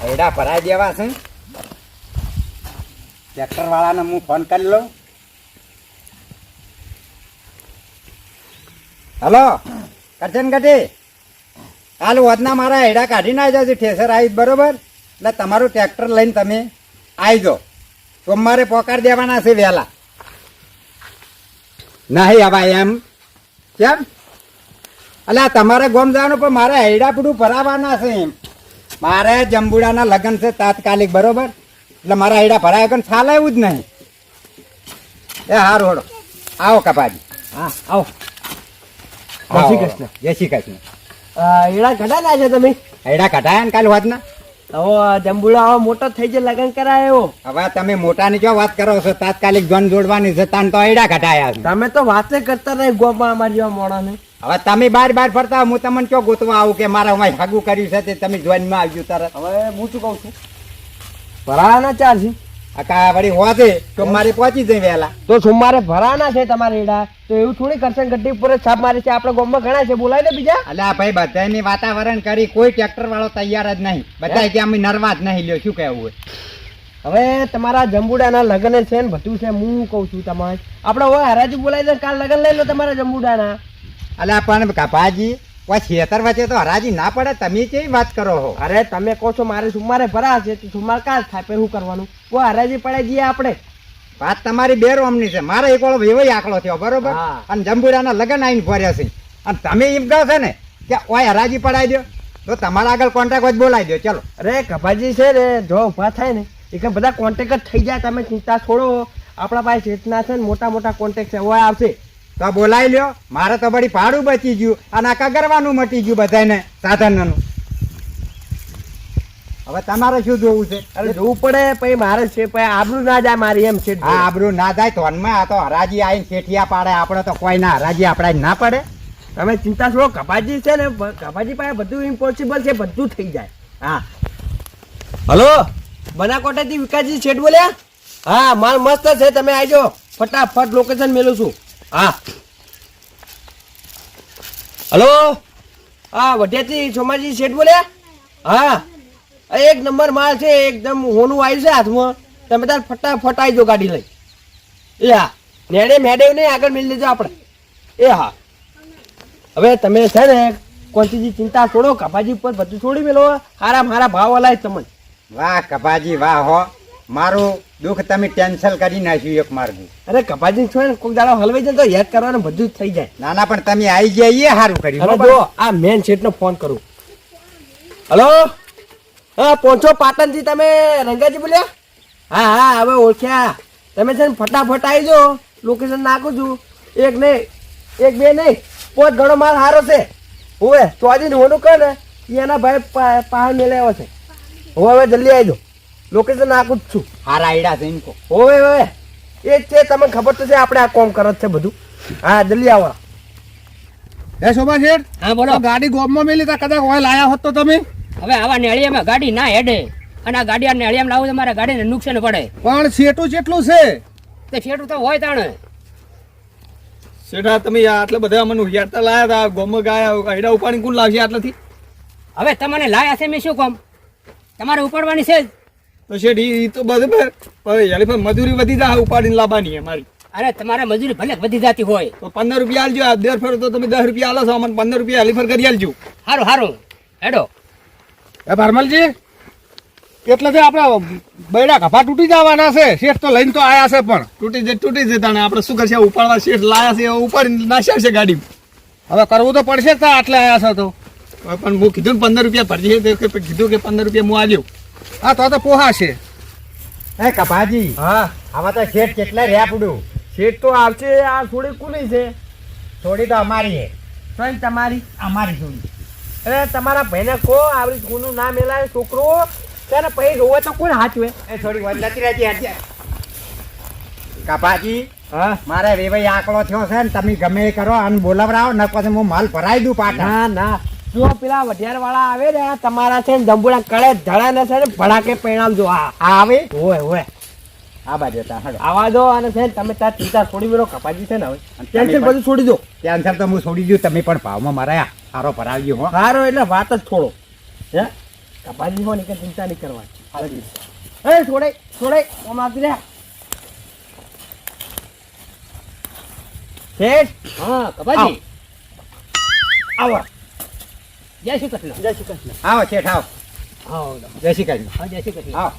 હૈડા ભરાઈ દેવા છે. ટ્રેક્ટર વાળાને હું ફોન કરી લઉં. હલો કરશન ગઢી, હાલ વધના મારા હૈડા કાઢી ના જશે. ઠેસર આવી બરોબર, એટલે તમારું ટ્રેક્ટર લઈને તમે આવી જાઓ. સોમવારે પોકાર દેવાના છે વહેલા. નહીં હવે એમ કેમ? એટલે તમારે ગોમ જવાનું, પણ મારે હૈડા પૂરું ભરાવાના છે. એમ મારે જંબુડાના લગ્ન છે તાત્કાલિક બરોબર, એટલે મારા હૈડા ભરાય પણ ચાલે એવું જ નહીં. એ હારું હડો, આવો કપાજી. હા આવો. જય શ્રી કૃષ્ણ. જય શ્રી કૃષ્ણ. એડા ઘટા ના છે તમે? હૈડા કઢાયા ને કાલ વાતના. હવે જંબુડા મોટો થઈ જાય લગ્ન કરાયો. હવે તમે મોટાની જો વાત કરો છો, તાત્કાલિક જોન જોડવાની છે તાન તો હૈડા કઢાયા છે. તમે તો વાતે કરતા નહીં ગોમાં અમારી જેવા મોણાને. હવે તમે બાર ફરતા, હું તમને કયો ગોતવા આવું કે મારા અમારે હાગું કર્યું છે તે તમે જોઈનમાં આવજો તરત. હવે હું શું કહું છું, ભરાવાના ચાર છે. આ વળી હોતે તો મારે પહોંચી જાય વહેલા. તો સોમવારે ભરાવાના છે તમારે એડા, તો એવું થોડી કરશે. ગड्डी ઉપર જ છાપ મારી છે. આપણે ગામમાં ઘણા છે, બોલાય ને બીજા. અલ્યા ભાઈ બધાની વાતાવરણ કરી, કોઈ ટ્રેક્ટર વાળો તૈયાર જ નહીં. બધા કે અમે નરવા જ નહીં લ્યો. શું કહેવું હોય? હવે તમારા જંબુડાના લગ્ન છે ને બધું છે. હું કહું છું તમારે આપણે હવે હરાજી બોલાવી દે, કાલ લગ્ન લઈ લો તમારા જંબુડાના. અલ્યા પણ કપાજી, કોઈ ખેતર વચ્ચે તો હરાજી ના પડે. તમે કેવી વાત કરો છો? અરે તમે કહો છો મારે સુમારે ભરા છે, તો સુમાર કાલ થાય પછી શું કરવાનું? કોઈ હરાજી પડે જઈએ આપણે. વાત તમારી બે રોમની છે. મારે એક વાળો એવો આંકડો થયો બરોબર, હા. અને જંબુડાના લગ્ન આવીને ભર્યા છે. અને તમે એમ કહો છો ને કે ઓય હરાજી પડાવી દો, તો તમારા આગળ કોન્ટ્રાક્ટ જ બોલાવી દો. ચલો. અરે કપાજી છે ને, જો ઉભા થાય ને એટલે બધા કોન્ટેક્ટ જ થઈ જાય. તમે ચિંતા છોડો. આપણા પાસે ચેતના છે ને, મોટા મોટા કોન્ટેક્ટ છે, ઓય આવશે તો બોલાવી લ્યો. મારે તો બધી ભાડું બચી ગયું અને આખા ગરવાનું મટી ગયું બધાને સાધનનું. હવે તમારે શું જોવું છે? અરે જોવું પડે. પછી મારે છે પછી આબરૂ ના જાય મારી એમ છે. હા આબરૂ ના જાય તો આ તો હરાજી આવીને શેઠિયા પાડે. આપણે તો કોઈ ના હરાજી આપડા ના પડે. તમે ચિંતા છોડો. કપાજી છે ને, કપાજી પાસે બધું ઇમ્પોસિબલ છે, બધું થઈ જાય. હા હલો, બનાસકાંઠાથી વિકાસજી શેઠ બોલ્યા? હા માલ મસ્ત છે, તમે આવજો. ફટાફટ લોકેશન મેલું છું. હા હલો, હા વઢિયાથી સોમાજી શેઠ બોલ્યા? હા એક નંબર માલ છે, એકદમ હોનું આવ્યું છે હાથમાં. તમે તાર ફટાફટ આવી જાઓ ગાડી લઈ. એ હા નેડે મેડે નહીં, આગળ મેળવી લેજો આપણે. એ હા હવે તમે છે ને કોંતીજી ચિંતા છોડો. કપાજી ઉપર બધું છોડી મેલો. હારા ભાવ હલાય તમને. વાહ કપાજી વાહ હો, મારું દુઃખ તમે કેન્સલ કરી નાખ્યું એક માર્ગું. અરે કપાજી છો ને કોઈક દાડો હલવાઈ જાય તો યાદ કરવાનું બધું જ થઈ જાય. ના ના પણ તમે આવી ગયા એ સારું કર્યું. હવે જો આ મેન શેઠનો ફોન કરું. હલો, હા પહોંચો પાટણથી. તમે રંગાજી બોલ્યા? હા હા હવે ઓળખ્યા. તમે છે ને ફટાફટ આવી જાઓ. લોકેશન નાખું છું. એક નહીં, એક બે નહીં, 5 ઘણો માલ સારો છે. હોવે ચોજી હોનું કર ને એના ભાઈ પાસે મેળવ્યો છે. હવે જલ્દી આવી જાઓ. લોકેશન નાખું જ છું. હારા આઈડા છે એમ કહો. હોવે હવે એ જ છે. તમને ખબર તો છે આપણે આ કોમ કરત છે બધું. હા જલ્દી આવો. હે શોભા શેઠ, હા બોલો. તો ગાડી ગોમમાં મેલી તા કદાચ હોય લાયા હોત તો તમે. હવે આવા નેળિયામાં ગાડી ના હેડે, અને આ ગાડી આ નેળિયામાં લાવું તો મારા ગાડીને નુકસાન પડે. પણ શેઠું જેટલું છે. તે શેઠું તો હોય તાણે. શેઠા તમે આટલા બધા મને ઉહિયારતા લાયા હતા, ગોમમાં ગયા હૈડા ઉપાડી કોણ લાવશે આટલાથી? હવે તમને લાયા છે મેં શું કામ? તમારે ઉપાડવાની છે જ. તો શેઠ ઈ તો બરાબર, પણ યાર પણ મજૂરી વધી જાય ઉપાડીને લાવવાની છે મારી. અરે તમારે મજૂરી ભલે વધી જતી હોય તો 15 રૂપિયા આલજો. આ દર ફેર તો તમે 10 રૂપિયા આલો છો, મને 15 રૂપિયા હલીફર કરી આલજો. સારું સારું હેડો. એ ભરમલજી, એટલે તે આપણે બૈડા કફા તૂટી જવાના છે. શેઠ તો લઈને તો આયા છે, પણ તૂટી જતા ને આપણે શું કરશે? ઉપાડવા શેઠ લાયા છે, ઉપાડીને નાખ્યા છે ગાડી. હવે કરવું તો પડશે જ. આટલે આયા છે તો પણ હું કીધું ને 15 રૂપિયા ભરજે, કીધું કે 15 રૂપિયા હું આવ્યો. હા તો પોહાશે. હે કપાજી, હા આમાં તો શેઠ કેટલા રહ્યા પડું. શેઠ તો આવશે. આ થોડી કુલી છે. થોડી તો અમારી છે. સોય તમારી. અમારી થોડી. અરે તમારા ભાઈને કહો આવડી કોનું નામ મેલાય છોકરો છે ને પછી રોવે તો કોણ હાચવે? એ થોડી વાત નથી રહેતી આજે. કપાજી, હા મારે વેવાઈ આંકડો થયો છે ને, તમે ગમે એ કરો અને બોલાવરાવો ને પછી હું માલ ભરાઈ દઉં પાછા. ના ના, જો પેલા વઢિયાર વાળા આવે ને તમારા છે ને જંબુડા કળે ધડા ને છે ને ભડાકે પરિણામ જો. હા આવે હોય હોય આ બાજુ હતા. હડો આવા દો. અને છે ને તમે ત્યાં ચિંતા છોડી મેળો. કપાજી છે ને હવે ટેન્શન બધું છોડી દો. ટેન્શન તો હું છોડી દઉં. તમે પણ ભાવમાં મારા સારો ભરાવજો હો. સારો એટલે વાત જ થોડો. હે કપાજી હોય ને કે ચિંતા નહીં કરવાની. એ છોડે આમ આપી લે. શેઠ હા કપાજી આવો. જય શ્રી કૃષ્ણ. જય શ્રી કૃષ્ણ. આવો શેઠ આવો. હા જય શ્રી કૃષ્ણ. હા જય શ્રી કૃષ્ણ. આવો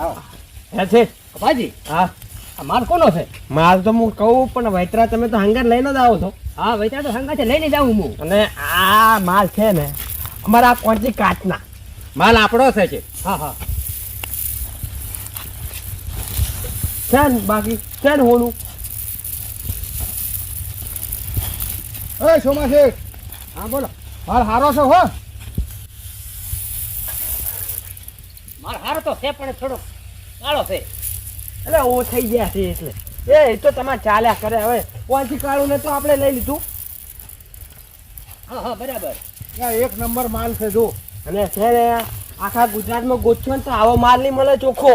આવો. હે શેઠ. કપાજી હા આ માલ કોનો છે? માલ તો હું કહું પણ વૈતરા તમે તો હંગાર લઈને જ આવો છો. હા વૈતરા તો સંગાથે લઈને જાઉં હું. અને આ માલ છે ને અમારા આ કોંચી કાચના. માલ આપણો છે શેઠ. હા હા છે ને બાકી છે ને હોનું. એ સોમા શેઠ હા બોલો. માલ હારો છે હો. માલ હારો તો છે પણ થોડો કાળો છે. એટલે ઓ થઈ ગયા છે એટલે એ તો તમારે ચાલ્યા કરે. હવે કોંચી કાળું ને તો આપણે લઈ લીધું. હા હા બરાબર. આ એક નંબર માલ છે જો. અને છે ને આખા ગુજરાતમાં ગોઠવો ને તો આવો માલ નહીં મળે ચોખ્ખો.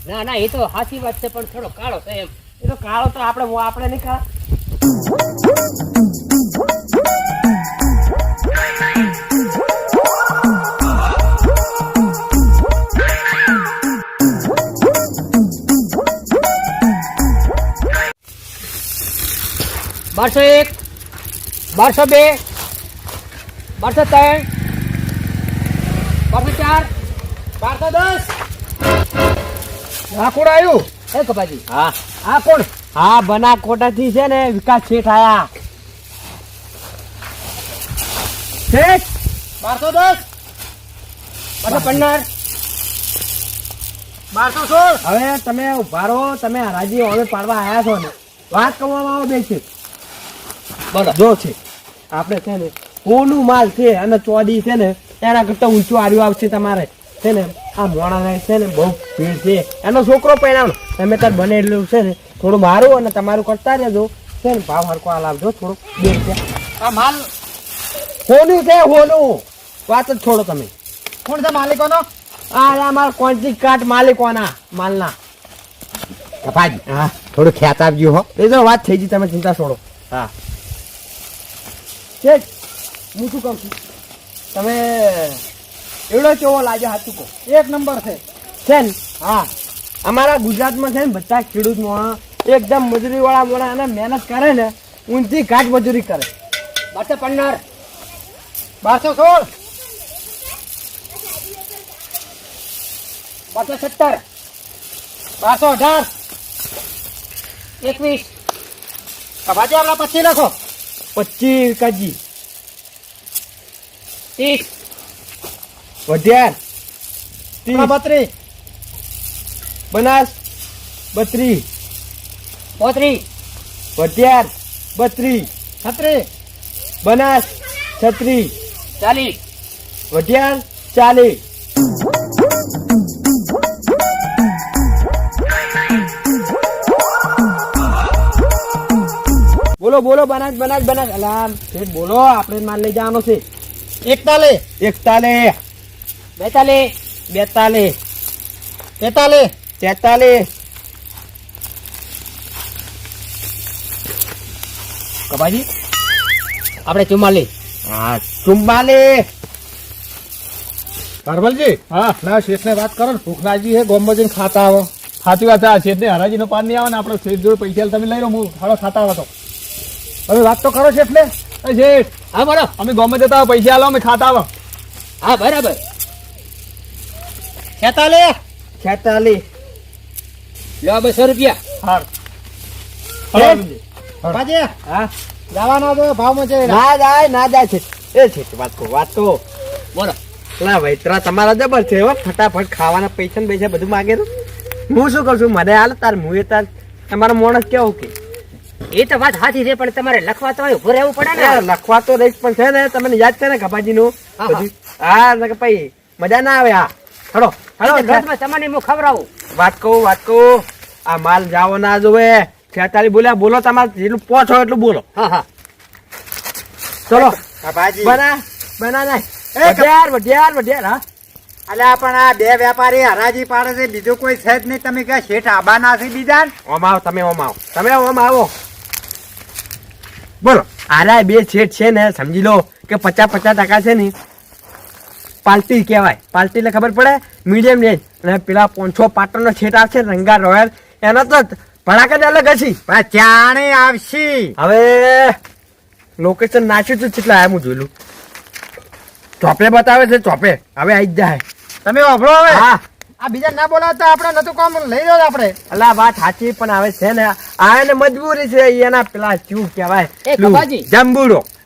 ના ના એ તો સાચી વાત છે પણ થોડો કાળો છે એમ. એ તો કાળો તો આપણે નહીં કાળા. બારસો એક, 1202, 1203, 1204, 1210. લાકુડ આવ્યું. હે કપાજી હા આ કોણ? હા બનાસકાંઠાથી છે ને વિકાસ શેઠ આયા. શેઠ 1210, 1215, 1216. હવે તમે ઉભા રહો. તમે હરાજી હવે પાડવા આયા છો ને વાત કરવામાં આવો બે છે. બોલો. જો છે આપણે છે ને કોનું માલ છે અને ચોદી છે ને એના કરતા ઊંચું આર્યું આવશે તમારે. છે ને આ મોણા છે ને બહુ ભીડ છે. એનો છોકરો પહેણાવનો તમે તાર બને એટલું છે ને થોડું મારું અને તમારું કરતા રહેજો. છે ને ભાવ હરકો આ લાવજો થોડું 2 રૂપિયા. આ માલ હોનું છે હોનું. વાત જ છોડો તમે. કોણ છે માલિકોનો? આ અમારા કોન્ટ્રી કાર્ડ માલિકોના માલના. કપાજી હા થોડું ખ્યાત આપજો હો. એ તો વાત થઈ ગઈ. તમે ચિંતા છોડો. હા શેઠ હું શું કહું છું તમે એવડો કેવો લાગે સાચું કહો. એક નંબર છે. છે ને હા અમારા ગુજરાતમાં છે ને બધા ખેડૂત મોણા એકદમ મજૂરી વાળા મોણા અને મહેનત કરે ને ઊંચી ઘાટ મજૂરી કરે. 1215, 1216, 1217, 1218. 21, કપાજી આપણા પછી લખો. 25 કાજી 30, વઢિયાર 32, બનાસ 32 35, વઢિયાર 32 36, બનાસ 36 40, વઢિયાર 40. બોલો બોલો બનાસ બનાસ બનાસ. અલા શેઠ બોલો આપણે માલ લઈ જવાનો છે. 41, 41 42, 42 43, 43. કપાજી આપણે 44. હા 44. ભારમલજી હા ના શેઠને વાત કરો ને ભૂખ લાગી છે ગોમમાં જઈને ખાતા આવો. સાચી વાત છે. આ શેઠને હરાજીનો પાન નહીં આવે ને આપણે શેઠ જોડે પૈસા તમે લઈ લો. હું હાલો ખાતા આવો તો. હવે વાત તો કરો શેઠને. એ શેઠ હા બોલો. અમે ગમે જતા આવો પૈસા આલો અમે ખાતા આવો. હા બરાબર. 46, 46. લો 200 રૂપિયા. હાર કપાજી હા જવાના તો ભાવમાં છે. ના જાય છે. એ છે વાત કહો. બોલો. પેલા વૈતરા તમારા જબર છે હો. ફટાફટ ખાવાના પૈસા ને પૈસા બધું માગે તો હું શું કરું છું મને હાલ તાર હું તાર તમારો માણસ કેવું કે એ તો વાત સાચી છે પણ તમારે લખવા તો ઉભું રહેવું પડે ને. લખવા તો રહીશ પણ છે ને તમને યાદ છે ને કપાજી નું હા, બધું. હા ને કે ભાઈ મજા ના આવે. હા હલો રોજમાં તમને હું ખવડાવું. વાત કહું આ માલ જાવો ના જોવે. 46 બોલ્યા બોલો. તમારે જેટલું પહોંચો એટલું બોલો. હા હા ચલો કપાજી બના નાય. વઢિયાર હા. અલ્યા પણ આ બે વેપારી હરાજી પાડે છે બીજું કોઈ છે જ નહીં. તમે ક્યાં શેઠ આબાના છે બીજા? ઓમ આવો તમે ઓમ આવો બોલો. આરા બે છેઠ છે ને સમજી લો કે 50-50% છે ને પાલટી કહેવાય. પાલટી એટલે ખબર પડે, મીડિયમ રેન્જ. અને પેલા 500 પાટણનો છેટ આવશે રંગા રોયલ, એનો તો ભડાકા જ અલગ હશે. પણ ચાણે આવશી. હવે લોકેશન નાખ્યું છે કેટલા આયા હું જોયેલું. ચોપે બતાવે છે ચોપે. હવે આવી જ જાય. તમે વાપરો હવે હા આ બીજા ના બોલાવતા આપણે નતું કામ લઈ લો આપણે. અલા વાત સાચી, પણ હવે છે ને આ એને મજબૂરી છે. એના પેલા શું કહેવાય, એ કપાજી.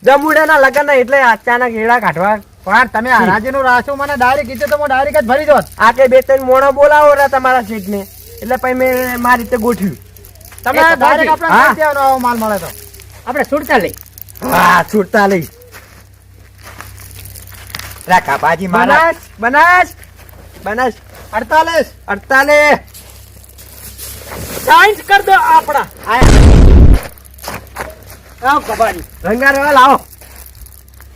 જંબુડાના લગન એટલે અચાનક એડા કાઢવા. પણ તમે હરાજીનું રાખ્યું મને ડાયરેક્ટ કીધું તો હું ડાયરેક્ટ જ ભરી દોત. આ કે 2-3 મોણો બોલાવો રે તમારા સીટ ને, એટલે પછી મેં મારી રીતે ગોઠવ્યું. તમે એ કપાજી. ડાયરેક્ટ આપણે હા. કઈ દેવાનો આવો માલ મળે તો. આપણે છૂટતા લઈ. હા છૂટતા લઈ. રાખા બાજી મારા. બનાસ 48 48 સાઈન્સ કર દો આપણા. આવો કબાડી. રંગા રેવા લાવો.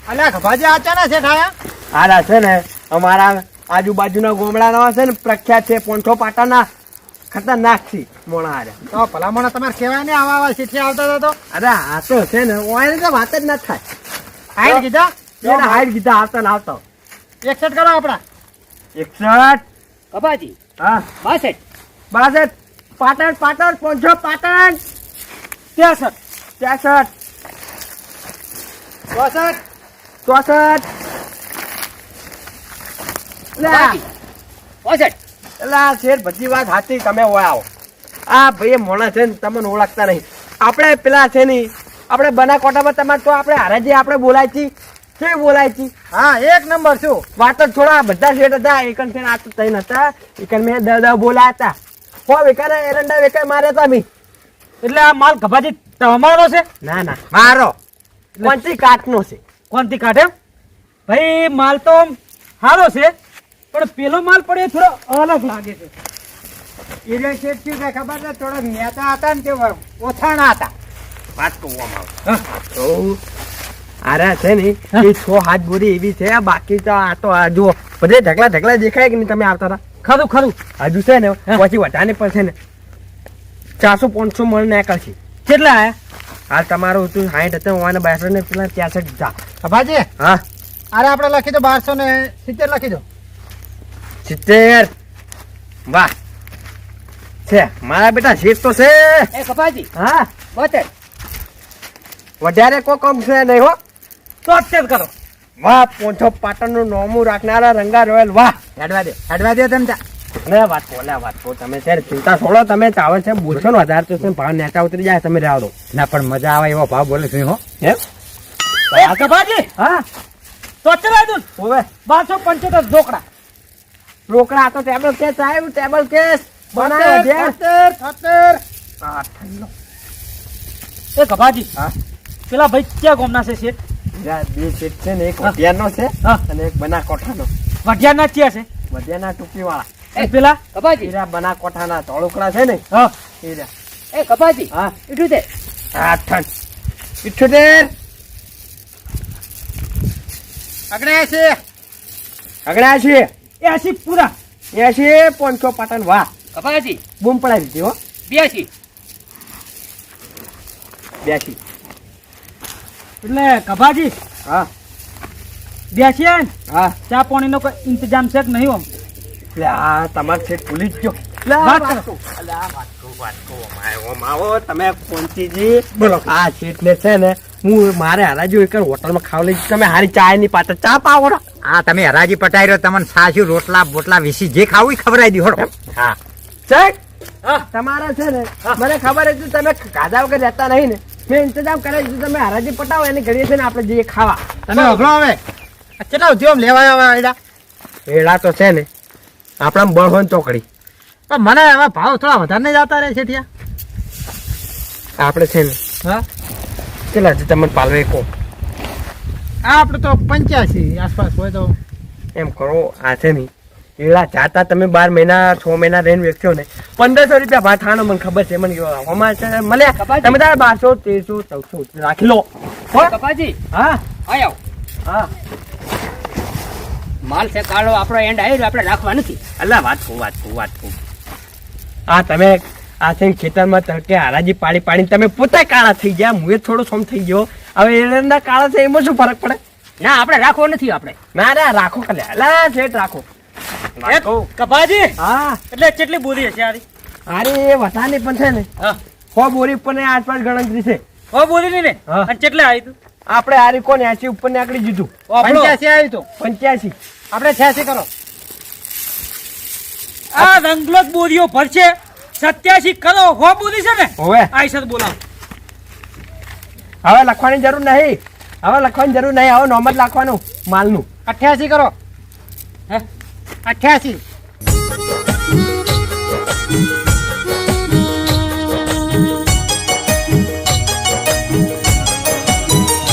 અલ્યા ખભાજી આચાના છે ઠાયા. આરા છે ને અમારા આજુબાજુના ગોમડાના છે ને પ્રખ્યાત છે 500 પાટાના ખતરનાક છે મોણા આરે. તો ભલામણ તમારે કહેવાય ને આવા શીઠી આવતા હતા તો અરે આ તો છે ને ઓય તો વાત જ ના થાય. હાઈટ કીધા એને હાઈટ કીધા આવતા ને આવતા. 61 કરો આપણા. 61 કપાજી હા 62 62 પાટણ 500 પાટણ 63 63 64 64 કપાજી 65 એલા શેઠ બધી વાત સાચી. તમે ઓય આવો. આ ભાઈ મોણા છે ને તમને ઓળખતા નહીં. આપણે પેલા છે ને આપણે બનાસકાંઠામાં તમારે તો આપણે હારાજી આપણે બોલાય છી. કેવી બોલાય છી? હા એક નંબર છું. વાત જ થોડા બધા શેઠ હતા. એકન છે ને આ તો તઈ નતા. એકન મેં 10 બોલાયા હતા. હો વેકાને એરંડા વેકાય માર્યા હતા મી. એટલે આ માલ ખભાજી તમારો છે? ના ના મારો. કોણથી કાટનો છે. કોણથી કાઢે? ભાઈ માલ તો સારો છે પણ પેલો માલ પડે થોડો અલગ લાગે છે. એટલે શેઠ શું છે ખબર છે, થોડા નેતા હતા ને તે ઓછાણા હતા. વાત કહું તો આરા છે ને એ 6 હાથ બોરી એવી છે. બાકી તો આ તો આ જુઓ બધે ઢગલા દેખાય કે નહીં તમે આવતા હતા. ખરું ખરું. હજુ છે ને પછી વધારે પર છે ને 400-500 મણ નીકળશે. કેટલા આયા? હાલ તમારું હતું 60 હતા હું આને 62 ને પેલા 63 જા. ખભાજી હા અરે આપણે લખી દો 1270 લખી દો. 70 વાહ છે મારા બેટા શેઠ તો છે. એ કપાજી હા 72 વધારે કોઈ કમ છે નહીં હો. 73 કરો. વાહ 500 પાટણનું નોમું રાખનારા રંગા રોયલ વાહ. હેડવા દે તમે ત્યાં. વાત કહો તમે છે ને ચિંતા છોડો. તમે ચાવે છે બોલશો ને વધારે તો છે ને ભાવ નેચા ઉતરી જાય. તમે રહેવા દો. ના પણ મજા આવે એવો ભાવ બોલે છે હો. એમ એ ખભાજી હા 73 દઉં. હોવે 1275 ઢોકળા. રોકડા આ તો ટેબલ કેસ આવ્યું. ટેબલ કેસ બનાવ્યો છે. 73 એ ખભાજી હા પેલા ભાઈ ક્યાં ગામના છે શેઠ? બીજા 2 સેટ છે ને એક વઢિયારનો છે હા. અને એક બનાસકાંઠાનો. વઢિયારના જ છે. વઢિયારના ટૂંકી વાળા. એ પેલા કપાજી એરા બનાસકાંઠાના ધોળુકડા છે ને હા એરા. એ કપાજી હા 78 78 આગળ છે આગળ છે 80 પૂરા. 80 500 પાટણ વાહ. કપાજી બૂમ પડાવી દીધી હો. 82 82 એટલે કભાજી હા બેસીએ ને હા ચા પાણીનો કોઈ ઇંતજામ છે કે નહીં? આમ એટલે આ તમારે છે ભૂલી જ ગયો. વાત કરો. તમે પહોંચીજી બોલો. આ શેઠને છે ને હું મારે હરાજી એક હોટલમાં ખાવા લઈ તમે હારી ચા ની પાત્ર ચા પાવો ને. હા તમે હરાજી પટાઈ રહ્યો. તમને સાચું રોટલા બોટલા વિસી જે ખાવું એ ખવડાવી દી હોડો. હા ચેક તમારે છે ને મને ખબર હતી તમે ખાધા વગર રહેતા નહીં ને. મેં ઇંતજામ કરે તમે હરાજી પટાવો એની ઘડીએ છે ને આપણે જઈએ ખાવા. તમે અઘરો હવે કેટલા ઉદ્યોગ લેવા આવ્યા એડા? વેળા તો છે ને આપણા બળહોન ચોકડી. પણ મને હવે ભાવ થોડા વધારે નહીં જતા રહે છે ત્યાં. આપણે છે ને હા કેટલા છે તમને પાલવે કહો. આપણે તો 85 આસપાસ હોય તો એમ કરો આ છે ને એડા જાતા તમે 12 મહિના 6 મહિના રહીને વેચશો ને 1500 રૂપિયા ભાવ થાનો મને ખબર છે. મને હમણાં છે મળે તમે તારે 1200 1300 1400 રાખી લો. હો કપાજી હા આયો હા માલ છે કાળો આપણો એન્ડ આવ્યો આપણે રાખવા નથી. અલ્લા વાત કહું આ તમે આ છે ને ખેતરમાં તડકે હારાજી પાડી તમે પોતે કાળા થઈ ગયા. હું થોડો સોમ થઈ ગયો. હવે એરંડા કાળા છે એમાં શું ફરક પડે? ના આપણે રાખવો નથી આપણે. ના ના રાખો કલ્યા અલા શેઠ રાખો. કપાજી હા એટલે કેટલી બોલી હશે આરી? અરે એ વટાની પણ છે ને હા 100 બોરી ઉપર ની આસપાસ ગણતરી છે. હો બોલી નહીં ને હા. અને કેટલે આવી તું? આપણે આરી કોને 80 ઉપર ની આકડી જીધું. 85 આવ્યું તું 85. આપણે 86 કરો. આ રંગલોક બોરીઓ ભરશે 87 કરો હો બોલી છે ને હોવે આઈસર બોલાવ. હવે લખવાની જરૂર નહીં. હવે લખવાની જરૂર નહીં. હવે નોમ જ લખવાનું માલનું. 88 કરો. હે 88